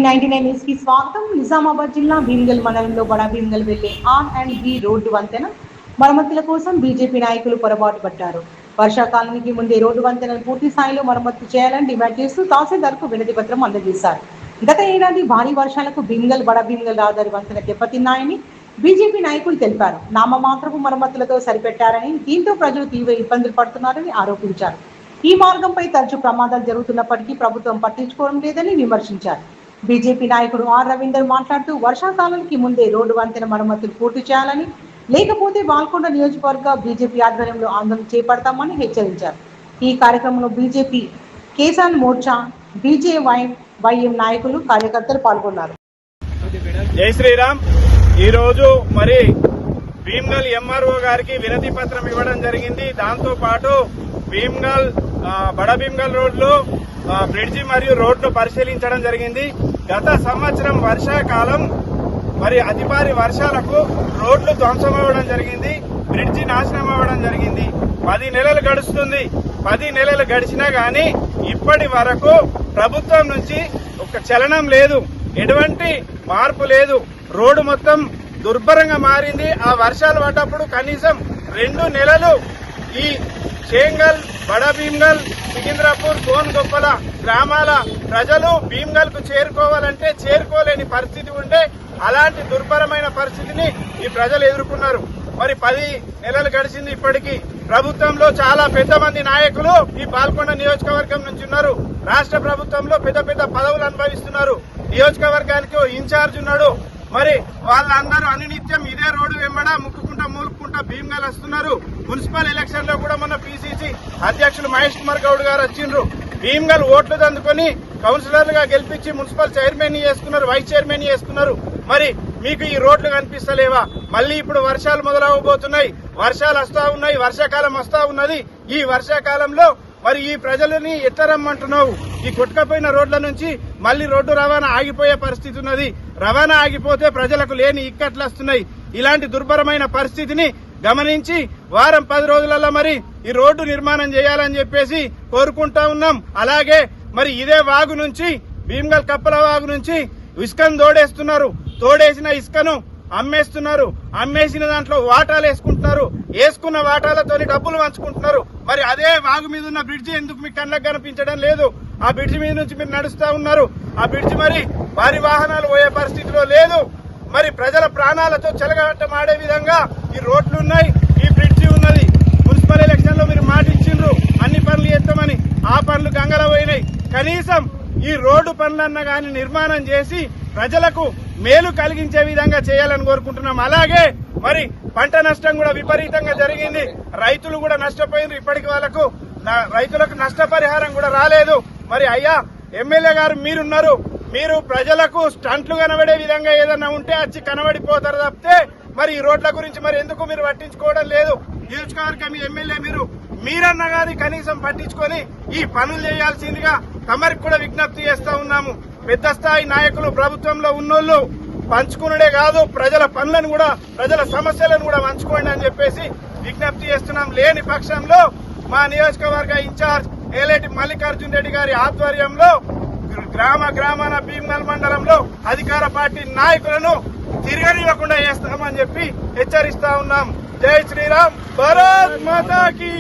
V99 news కి స్వాగతం. నిజామాబాద్ జిల్లా భీమ్గల్ మండలంలో బడా భీమ్గల్ వెళ్లే R&B రోడ్డు వంతెన మరమ్మతుల కోసం బీజేపీ నాయకులు పొరపాటు పడ్డారు. వర్షాకాలానికి ముందే రోడ్డు వంతెనను పూర్తి స్థాయిలో మరమ్మతు చేయాలని డిమాండ్ చేస్తూ తహసీల్దార్కు వినతి పత్రం అందజేశారు. గత ఏడాది భారీ వర్షాలకు భీమ్గల్ బడా భీమ్గల్ రహదారి వంతెన దెబ్బతిన్నాయని బీజేపీ నాయకులు తెలిపారు. నామమాత్రపు మరమ్మతులతో సరిపెట్టారని, దీంతో ప్రజలు తీవ్ర ఇబ్బందులు పడుతున్నారని ఆరోపించారు. ఈ మార్గంపై తరచూ ప్రమాదాలు జరుగుతున్నప్పటికీ ప్రభుత్వం పట్టించుకోవడం లేదని విమర్శించారు. బీజేపీ నాయకుడు ఆర్ రవీందర్ మాట్లాడుతూ వర్షాకాలానికి ముందే రోడ్డు వంతెన మరమ్మతులు పూర్తి చేయాలని, లేకపోతే బాల్కొండ నియోజకవర్గ బీజేపీ ఆధ్వర్యంలో ఆందోళన చేపడతామని హెచ్చరించారు. ఈ కార్యక్రమంలో బీజేపీ కిసాన్ మోర్చా, బీజేవైఎం నాయకులు, కార్యకర్తలు పాల్గొన్నారు. జై శ్రీరామ్. ఈరోజు మరి భీమ్గల్ ఎంఆర్ఓ గారికి వినతి పత్రం ఇవ్వడం జరిగింది. దాంతో పాటు భీమ్గల్ బడా భీమ్గల్ రోడ్లు బ్రిడ్జి మరియు రోడ్లు పరిశీలించడం జరిగింది. గత సంవత్సరం వర్షాకాలం మరి అతి భారీ వర్షాలకు రోడ్లు ధ్వంసమవ్వడం జరిగింది, బ్రిడ్జి నాశనం అవ్వడం జరిగింది. 10 నెలలు గడుస్తుంది. 10 నెలలు గడిచినా గానీ ఇప్పటి వరకు ప్రభుత్వం నుంచి ఒక చలనం లేదు, ఎటువంటి మార్పు లేదు. రోడ్డు మొత్తం దుర్భరంగా మారింది. ఆ వర్షాలు పడ్డప్పుడు కనీసం 2 నెలలు ఈ షేంగల్, బడా భీమ్గల్, సికింద్రాపూర్, గోన్గొప్పల గ్రామాల ప్రజలు భీమ్గల్ కు చేరుకోవాలంటే చేరుకోలేని పరిస్థితి ఉంటే అలాంటి దుర్భరమైన పరిస్థితిని ఈ ప్రజలు ఎదుర్కొన్నారు. మరి 10 నెలలు గడిచింది. ఇప్పటికీ ప్రభుత్వంలో చాలా పెద్ద మంది నాయకులు ఈ బాల్కొండ నియోజకవర్గం నుంచి ఉన్నారు. రాష్ట్ర ప్రభుత్వంలో పెద్ద పెద్ద పదవులు అనుభవిస్తున్నారు. నియోజకవర్గానికి ఇన్ఛార్జ్ ఉన్నాడు. మరి వాళ్ళందరూ అనునిత్యం ఇదే రోడ్డు వెంబడ ముక్కుకుంటా మూలుకుంటా భీమ్గల్ వస్తున్నారు. మున్సిపల్ ఎలక్షన్ లో కూడా మొన్న పిసిసి అధ్యక్షులు మహేష్ కుమార్ గౌడ్ గారు వచ్చిండ్రు. భీమ్గల్ ఓట్లు దందుకొని కౌన్సిలర్లుగా గెలిపించి మున్సిపల్ చైర్మన్ చేసుకున్నారు, వైస్ చైర్మన్ చేసుకున్నారు. మరి మీకు ఈ రోడ్లు కనిపిస్తలేవా? మళ్ళీ ఇప్పుడు వర్షాలు మొదలవబోతున్నాయి, వర్షాలు వస్తా ఉన్నాయి, వర్షాకాలం వస్తా ఉన్నది. ఈ వర్షాకాలంలో మరి ఈ ప్రజలని ఎట్లా రమ్మంటున్నావు? ఈ కొట్టుకపోయిన రోడ్ల నుంచి మళ్లీ రోడ్డు రవాణా ఆగిపోయే పరిస్థితి ఉన్నది. రవాణా ఆగిపోతే ప్రజలకు లేని ఇక్కట్లు వస్తున్నాయి. ఇలాంటి దుర్భరమైన పరిస్థితిని గమనించి వారం 10 రోజులలో మరి ఈ రోడ్డు నిర్మాణం చేయాలని చెప్పేసి కోరుకుంటా ఉన్నాం. అలాగే మరి ఇదే వాగు నుంచి భీమ్గల్ కప్పల వాగు నుంచి ఇసుకను తోడేస్తున్నారు. తోడేసిన ఇసుకను అమ్మేస్తున్నారు. అమ్మేసిన దాంట్లో వాటాలు వేసుకుంటున్నారు. వేసుకున్న వాటాలతోని డబ్బులు పంచుకుంటున్నారు. మరి అదే వాగు మీద ఉన్న బ్రిడ్జి ఎందుకు మీ కళ్ళకు కనిపించడం లేదు? ఆ బ్రిడ్జి మీద నుంచి మీరు నడుస్తా ఉన్నారు. ఆ బ్రిడ్జి మరి భారీ వాహనాలు పోయే పరిస్థితిలో లేదు. మరి ప్రజల ప్రాణాలతో చెలగాటమాడే విధంగా ఈ రోడ్లు ఉన్నాయి, ఈ బ్రిడ్జి ఉన్నది. మున్సిపల్ ఎలక్షన్ లో మీరు మాట ఇచ్చిండ్రు అన్ని పనులు చేస్తామని, ఆ పనులు గంగల పోయినాయి. కనీసం ఈ రోడ్డు పనులన్నా గాని నిర్మాణం చేసి ప్రజలకు మేలు కలిగించే విధంగా చేయాలని కోరుకుంటున్నాం. అలాగే మరి పంట నష్టం కూడా విపరీతంగా జరిగింది. రైతులు కూడా నష్టపోయింది. ఇప్పటికి వాళ్ళకు రైతులకు నష్టపరిహారం కూడా రాలేదు. మరి అయ్యా ఎమ్మెల్యే గారు మీరున్నారు, మీరు ప్రజలకు స్టంట్లు కనబడే విధంగా ఏదన్నా ఉంటే వచ్చి కనబడిపోతారు తప్పితే మరి ఈ రోడ్ల గురించి మరి ఎందుకు మీరు పట్టించుకోవడం లేదు? నియోజకవర్గం ఎమ్మెల్యే మీరన్నా గాని కనీసం పట్టించుకొని ఈ పనులు చేయాల్సిందిగా తమరికి కూడా విజ్ఞప్తి చేస్తా ఉన్నాము. పెద్ద స్థాయి నాయకులు ప్రభుత్వంలో ఉన్నోళ్ళు పంచుకునుడే కాదు, ప్రజల పనులను కూడా, ప్రజల సమస్యలను కూడా పంచుకోండి అని చెప్పేసి విజ్ఞప్తి చేస్తున్నాం. లేని పక్షంలో మా నియోజకవర్గ ఇన్ఛార్జ్ ఏలేటి మల్లికార్జున్ రెడ్డి గారి ఆధ్వర్యంలో గ్రామాన భీమ్గల్ మండలంలో అధికార పార్టీ నాయకులను తిరగనివ్వకుండా చేస్తామని చెప్పి హెచ్చరిస్తా ఉన్నాం. జై శ్రీరామ్, భారత్ మాతా కీ.